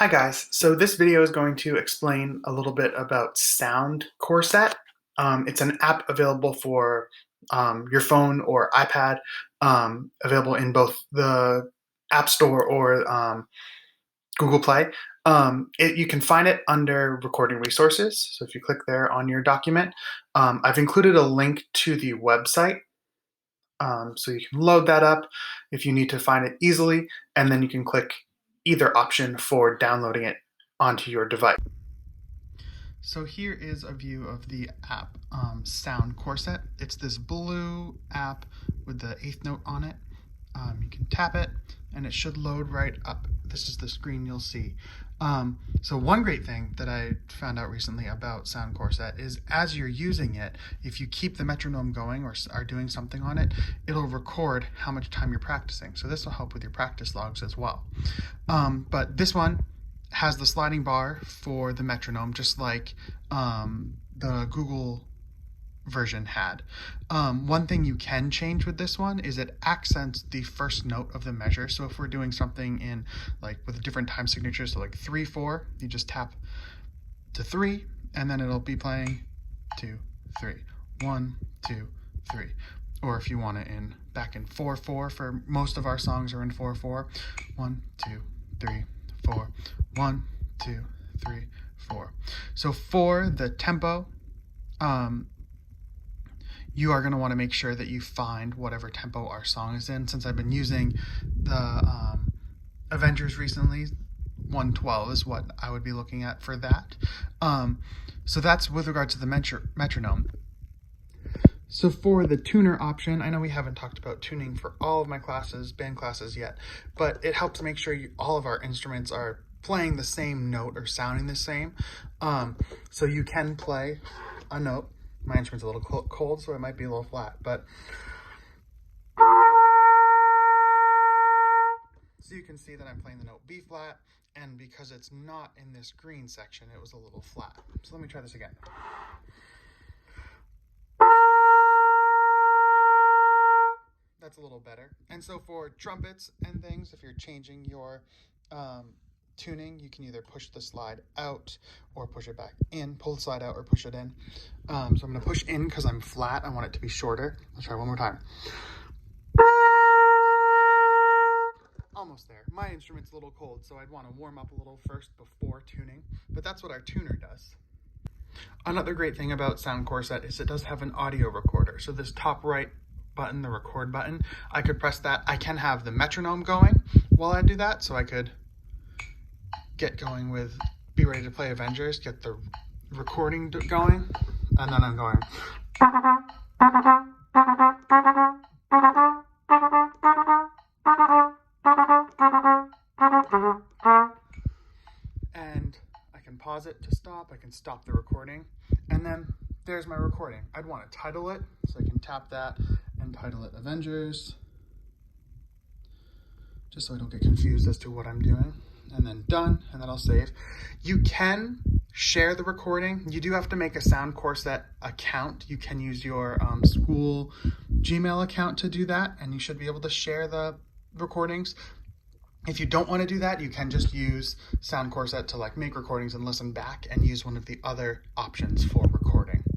Hi guys, so this video is going to explain a little bit about Soundcorset. It's an app available for your phone or iPad, available in both the App Store or Google Play. You can find it under recording resources. So if you click there on your document, I've included a link to the website. So you can load that up if you need to find it easily, and then you can click either option for downloading it onto your device. So here is a view of the app, Soundcorset. It's this blue app with the eighth note on it. You can tap it and it should load right up. This is the screen you'll see. So one great thing that I found out recently about Soundcorset is as you're using it, if you keep the metronome going or are doing something on it, it'll record how much time you're practicing. So this will help with your practice logs as well. But this one has the sliding bar for the metronome, just like the Google version had. One thing you can change with this one is it accents the first note of the measure. So if we're doing something in like with a different time signature, so like 3/4, you just tap to 3 and then it'll be playing 2 3 1 2 3. Or if you want it in back in 4/4, for most of our songs are in 4/4. 1 2 3 4 1 2 3 4. So for the tempo, you are going to want to make sure that you find whatever tempo our song is in. Since I've been using the Avengers recently, 112 is what I would be looking at for that. So that's with regard to the metronome. So for the tuner option, I know we haven't talked about tuning for all of my classes, band classes yet, but it helps make sure all of our instruments are playing the same note or sounding the same. So you can play a note. My instrument's a little cold, so it might be a little flat, but so you can see that I'm playing the note B flat, and because it's not in this green section, it was a little flat. So let me try this again. That's a little better. And so for trumpets and things, if you're changing your tuning, you can either push the slide out or push it back in, pull the slide out or push it in. So I'm going to push in because I'm flat. I want it to be shorter. Let's try one more time. Almost there. My instrument's a little cold, so I'd want to warm up a little first before tuning, but that's what our tuner does. Another great thing about Soundcorset is it does have an audio recorder. So this top right button, the record button, I could press that. I can have the metronome going while I do that, so I could get going with Be Ready to Play Avengers, get the recording going, and then I'm going. And I can pause it to stop, I can stop the recording, and then there's my recording. I'd want to title it, so I can tap that and title it Avengers, just so I don't get confused as to what I'm doing. And then done, and then I'll save. You can share the recording. You do have to make a Soundcorset account. You can use your school Gmail account to do that, and you should be able to share the recordings. If you don't want to do that, you can just use Soundcorset to like make recordings and listen back and use one of the other options for recording.